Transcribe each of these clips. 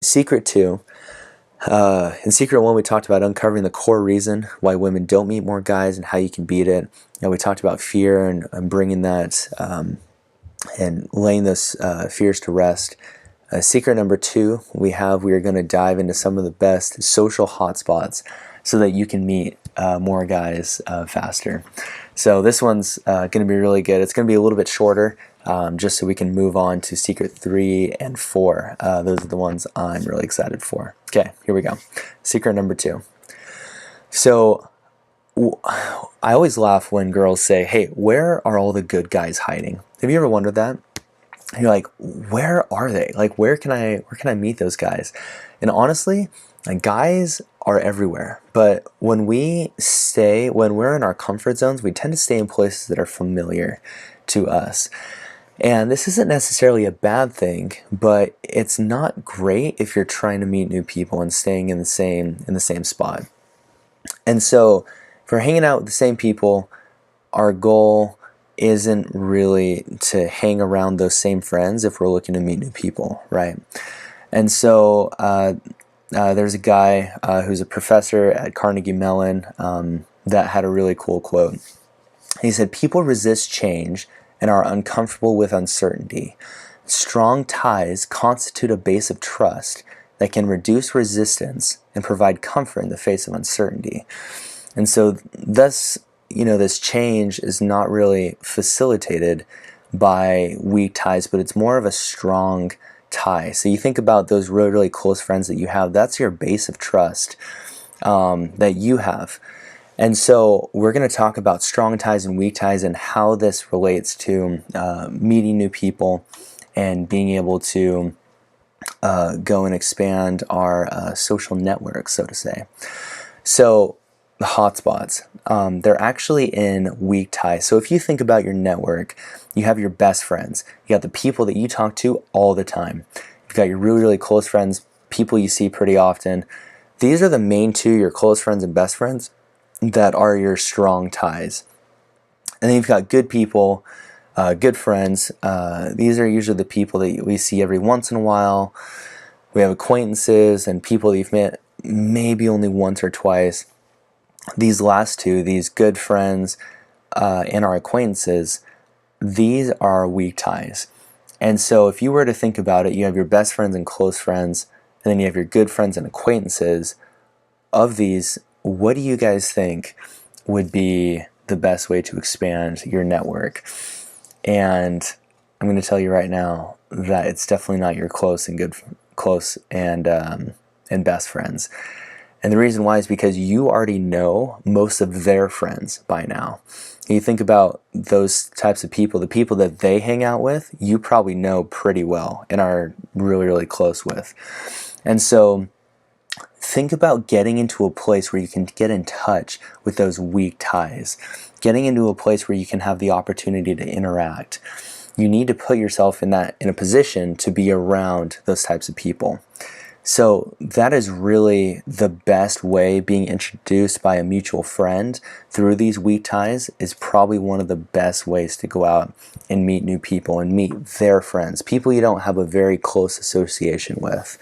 Secret two. In secret one, we talked about uncovering the core reason why women don't meet more guys and how you can beat it. We talked about fear and bringing that and laying those fears to rest. Secret number two, we are going to dive into some of the best social hotspots so that you can meet more guys faster. So this one's going to be really good. It's going to be a little bit shorter, just so we can move on to secret 3 and 4. Those are the ones I'm really excited for. Okay, here we go. Secret number 2. So I always laugh when girls say, hey, where are all the good guys hiding? Have you ever wondered that? And you're like, where are they? Like, where can I meet those guys? And honestly, like, guys are everywhere. But when we're in our comfort zones, we tend to stay in places that are familiar to us. And this isn't necessarily a bad thing, but it's not great if you're trying to meet new people and staying in the same spot. And so if we're hanging out with the same people, our goal isn't really to hang around those same friends if we're looking to meet new people, right? And so there's a guy who's a professor at Carnegie Mellon that had a really cool quote. He said, "People resist change and are uncomfortable with uncertainty. Strong ties constitute a base of trust that can reduce resistance and provide comfort in the face of uncertainty." And so thus, this change is not really facilitated by weak ties, but it's more of a strong tie. So you think about those really, really close friends that you have, that's your base of trust that you have. And so we're going to talk about strong ties and weak ties and how this relates to meeting new people and being able to go and expand our social network, so to say. So the hotspots, they're actually in weak ties. So if you think about your network, you have your best friends. You got the people that you talk to all the time. You've got your really, really close friends, people you see pretty often. These are the main two, your close friends and best friends, that are your strong ties. And then you've got good people, good friends. These are usually the people that we see every once in a while. We have acquaintances and people that you've met maybe only once or twice. These last two, these good friends and our acquaintances, these are weak ties. And so if you were to think about it, you have your best friends and close friends, and then you have your good friends and acquaintances. Of these, what do you guys think would be the best way to expand your network? And I'm going to tell you right now that it's definitely not your close and best friends. And the reason why is because you already know most of their friends by now. You think about those types of people, the people that they hang out with, you probably know pretty well and are really, really close with. And so think about getting into a place where you can get in touch with those weak ties, getting into a place where you can have the opportunity to interact. You need to put yourself in a position to be around those types of people. So that is really the best way. Being introduced by a mutual friend through these weak ties is probably one of the best ways to go out and meet new people and meet their friends, people you don't have a very close association with.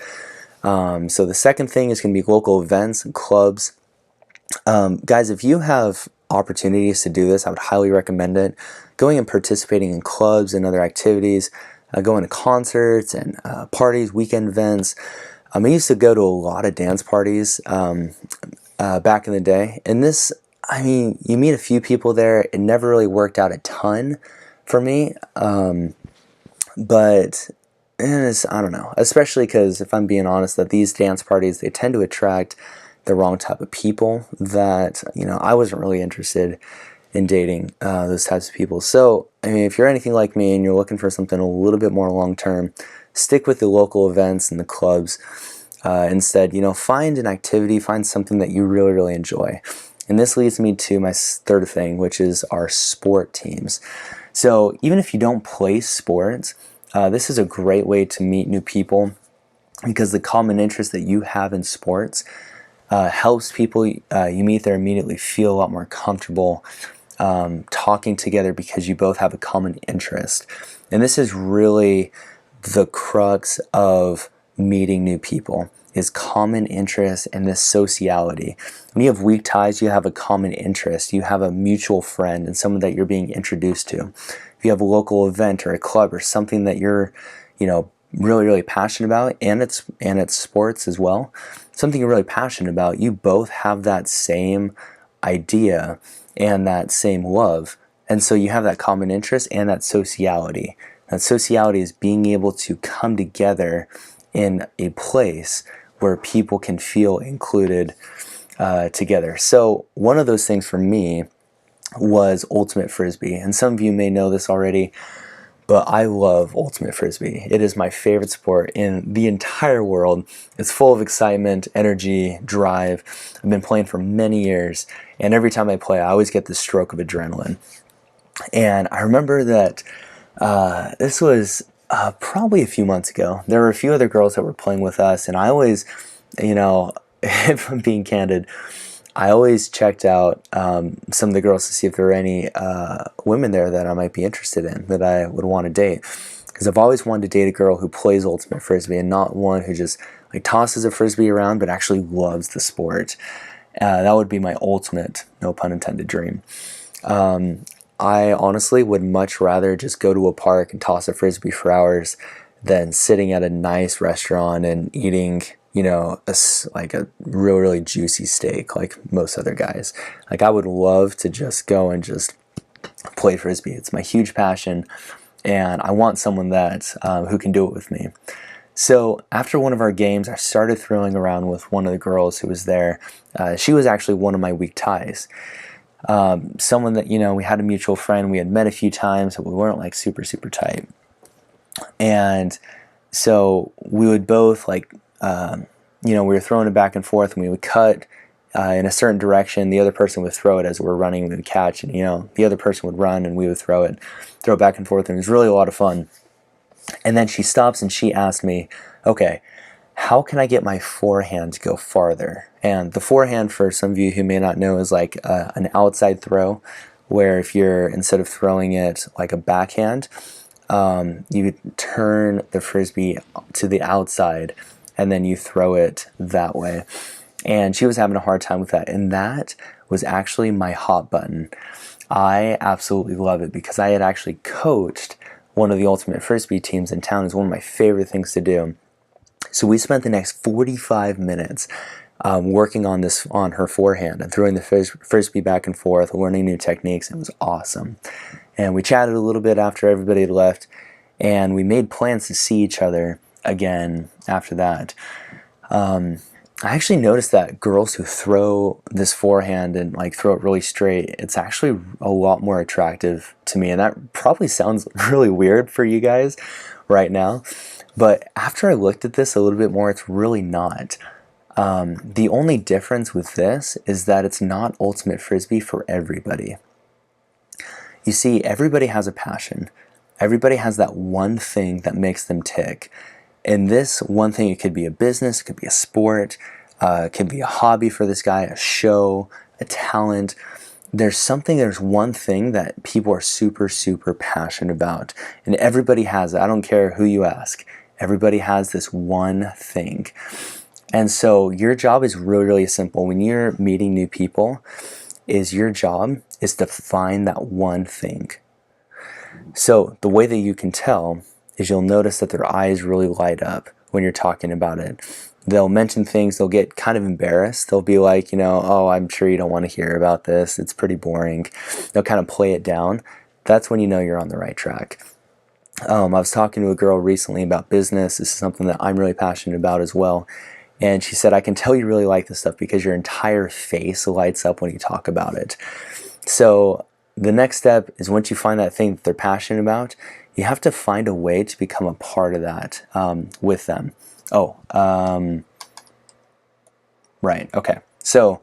So the second thing is going to be local events and clubs. Guys, if you have opportunities to do this, I would highly recommend it. Going and participating in clubs and other activities, going to concerts and parties, weekend events. I used to go to a lot of dance parties back in the day. And you meet a few people there. It never really worked out a ton for me. But I don't know, especially because if I'm being honest, that these dance parties, they tend to attract the wrong type of people that, I wasn't really interested in dating those types of people. So, if you're anything like me and you're looking for something a little bit more long-term, stick with the local events and the clubs. Instead, find an activity, find something that you really, really enjoy. And this leads me to my third thing, which is our sport teams. So even if you don't play sports, this is a great way to meet new people because the common interest that you have in sports helps people you meet there immediately feel a lot more comfortable talking together because you both have a common interest. And this is really the crux of meeting new people, is common interest and this sociality. When you have weak ties, you have a common interest. You have a mutual friend and someone that you're being introduced to. If you have a local event or a club or something that you're, really, really passionate about, and it's sports as well, something you're really passionate about, you both have that same idea and that same love. And so you have that common interest and that sociality. That sociality is being able to come together in a place where people can feel included together. So one of those things for me was Ultimate Frisbee. And some of you may know this already, but I love Ultimate Frisbee. It is my favorite sport in the entire world. It's full of excitement, energy, drive. I've been playing for many years, and every time I play, I always get this stroke of adrenaline. And I remember that this was probably a few months ago. There were a few other girls that were playing with us, and I always, if I'm being candid, I always checked out some of the girls to see if there were any women there that I might be interested in, that I would want to date. Because I've always wanted to date a girl who plays Ultimate Frisbee and not one who just like tosses a Frisbee around but actually loves the sport. That would be my ultimate, no pun intended, dream. I honestly would much rather just go to a park and toss a Frisbee for hours than sitting at a nice restaurant and eating, like a really, really juicy steak like most other guys. Like I would love to just go and just play Frisbee. It's my huge passion, and I want someone that who can do it with me. So after one of our games, I started throwing around with one of the girls who was there. She was actually one of my weak ties. Someone that, we had a mutual friend, we had met a few times, but we weren't like super, super tight. And so we would both we were throwing it back and forth, and we would cut in a certain direction. The other person would throw it as we were running, we would catch, and the other person would run and we would throw it back and forth, and it was really a lot of fun. And then she stops and she asked me, okay, how can I get my forehand to go farther? And the forehand, for some of you who may not know, is like an outside throw, where if you're, instead of throwing it like a backhand, you turn the Frisbee to the outside and then you throw it that way. And she was having a hard time with that. And that was actually my hot button. I absolutely love it because I had actually coached one of the Ultimate Frisbee teams in town. It's one of my favorite things to do. So we spent the next 45 minutes working on her forehand and throwing the Frisbee back and forth, learning new techniques. It was awesome. And we chatted a little bit after everybody had left, and we made plans to see each other again after that. I actually noticed that girls who throw this forehand and like throw it really straight, it's actually a lot more attractive to me. And that probably sounds really weird for you guys right now. But after I looked at this a little bit more, it's really not. The only difference with this is that it's not Ultimate Frisbee for everybody. You see, everybody has a passion. Everybody has that one thing that makes them tick. And this one thing, it could be a business, it could be a sport, it could be a hobby for this guy, a show, a talent. There's one thing that people are super, super passionate about. And everybody has it. I don't care who you ask. Everybody has this one thing. And so your job is really, really simple. When you're meeting new people, your job is to find that one thing. So the way that you can tell is you'll notice that their eyes really light up when you're talking about it. They'll mention things, they'll get kind of embarrassed. They'll be like, oh, I'm sure you don't want to hear about this. It's pretty boring. They'll kind of play it down. That's when you know you're on the right track. I was talking to a girl recently about business. This is something that I'm really passionate about as well. And she said, I can tell you really like this stuff because your entire face lights up when you talk about it. So the next step is, once you find that thing that they're passionate about, you have to find a way to become a part of that with them. Right, okay. So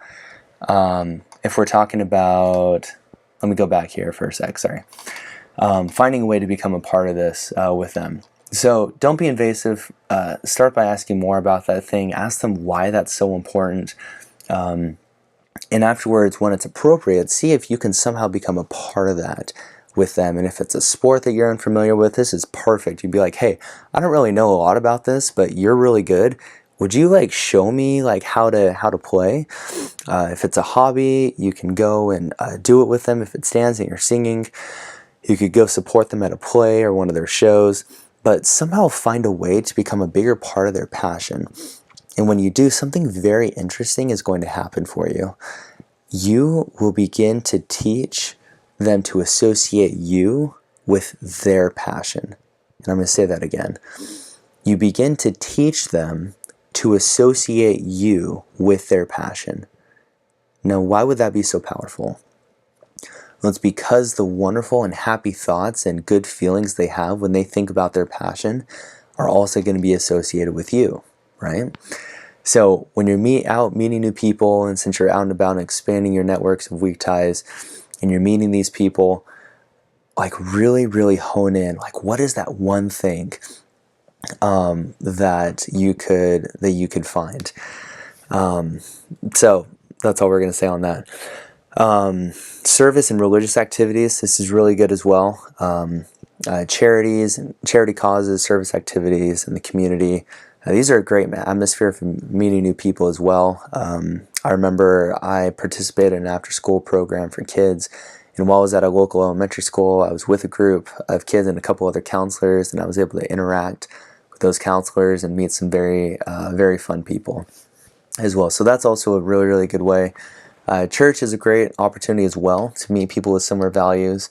if we're talking about, let me go back here for a sec, sorry. Finding a way to become a part of this with them. So don't be invasive. Start by asking more about that thing. Ask them why that's so important. And afterwards, when it's appropriate, see if you can somehow become a part of that with them. And if it's a sport that you're unfamiliar with, this is perfect. You'd be like, hey, I don't really know a lot about this, but you're really good. Would you like show me like how to play? If it's a hobby, you can go and do it with them. If it's dancing or singing, you could go support them at a play or one of their shows, but somehow find a way to become a bigger part of their passion. And when you do, something very interesting is going to happen for you. You will begin to teach them to associate you with their passion. And I'm going to say that again. You begin to teach them to associate you with their passion. Now, why would that be so powerful? Well, it's because the wonderful and happy thoughts and good feelings they have when they think about their passion are also going to be associated with you, right? So when you're out meeting new people, and since you're out and about and expanding your networks of weak ties, and you're meeting these people, like really, really hone in. Like, what is that one thing that you could find? So that's all we're going to say on that. Service and religious activities. This is really good as well. Charities and charity causes, service activities in the community. These are a great atmosphere for meeting new people as well. I remember I participated in an after-school program for kids, and while I was at a local elementary school, I was with a group of kids and a couple other counselors, and I was able to interact with those counselors and meet some very, very fun people as well. So that's also a really, really good way. Church is a great opportunity as well to meet people with similar values.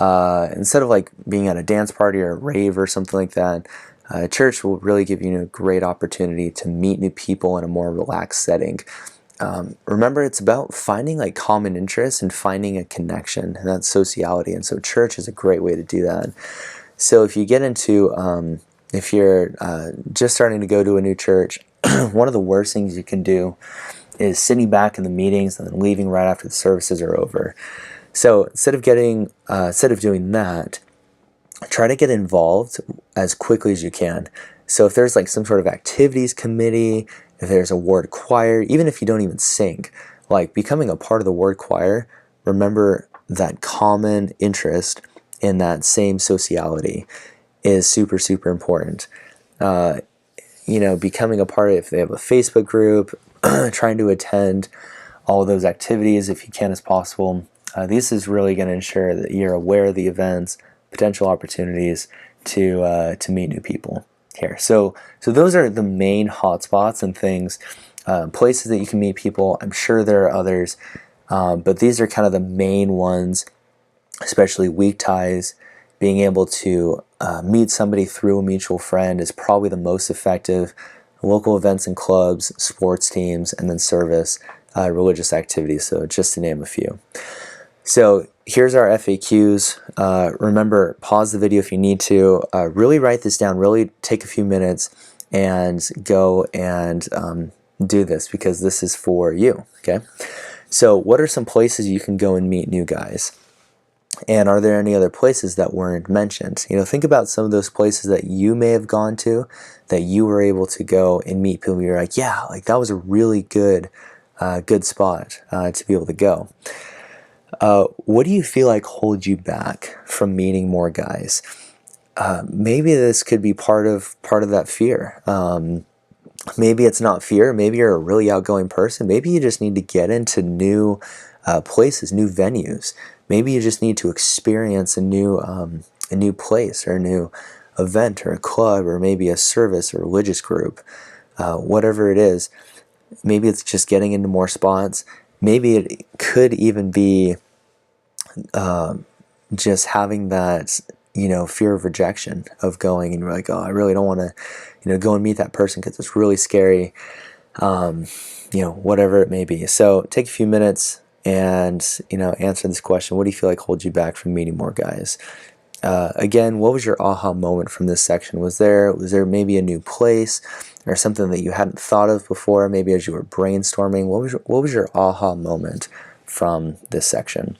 Instead of like being at a dance party or a rave or something like that, church will really give you a great opportunity to meet new people in a more relaxed setting. Remember, it's about finding like common interests and finding a connection, and that's sociality. And so church is a great way to do that. So if you get into, if you're just starting to go to a new church, one of the worst things you can do is sitting back in the meetings and then leaving right after the services are over. So instead of doing that, try to get involved as quickly as you can. So if there's like some sort of activities committee, if there's a ward choir, even if you don't even sing, like becoming a part of the ward choir, remember that common interest in that same sociality is super, super important. Becoming a part of, if they have a Facebook group, trying to attend all of those activities if you can as possible. This is really going to ensure that you're aware of the events, potential opportunities to meet new people here. So those are the main hotspots and things, places that you can meet people. I'm sure there are others, but these are kind of the main ones, especially weak ties. Being able to meet somebody through a mutual friend is probably the most effective. Local events and clubs, sports teams, and then service, religious activities. So just to name a few. So here's our FAQs. Remember, pause the video if you need to. Really write this down. Really take a few minutes and go and do this, because this is for you. Okay. So what are some places you can go and meet new guys? And are there any other places that weren't mentioned? Think about some of those places that you may have gone to, that you were able to go and meet people. You're like, yeah, like that was a really good spot to be able to go. What do you feel like holds you back from meeting more guys? Maybe this could be part of that fear. Maybe it's not fear. Maybe you're a really outgoing person. Maybe you just need to get into new places, new venues. Maybe you just need to experience a new place or a new event or a club or maybe a service or religious group, whatever it is. Maybe it's just getting into more spots. Maybe it could even be just having that, fear of rejection of going, and you're like, oh, I really don't want to, go and meet that person because it's really scary, whatever it may be. So take a few minutes and, answer this question. What do you feel like holds you back from meeting more guys? Again, what was your aha moment from this section? Was there maybe a new place or something that you hadn't thought of before? Maybe as you were brainstorming, what was your aha moment from this section?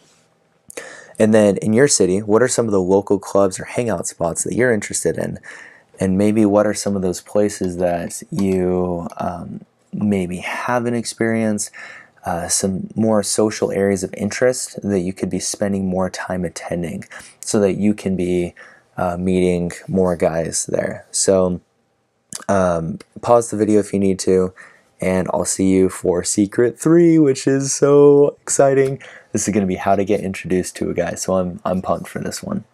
And then in your city, what are some of the local clubs or hangout spots that you're interested in? And maybe what are some of those places that you maybe haven't experienced? some more social areas of interest that you could be spending more time attending so that you can be meeting more guys there. So pause the video if you need to, and I'll see you for Secret 3, which is so exciting. This is going to be how to get introduced to a guy, so I'm pumped for this one.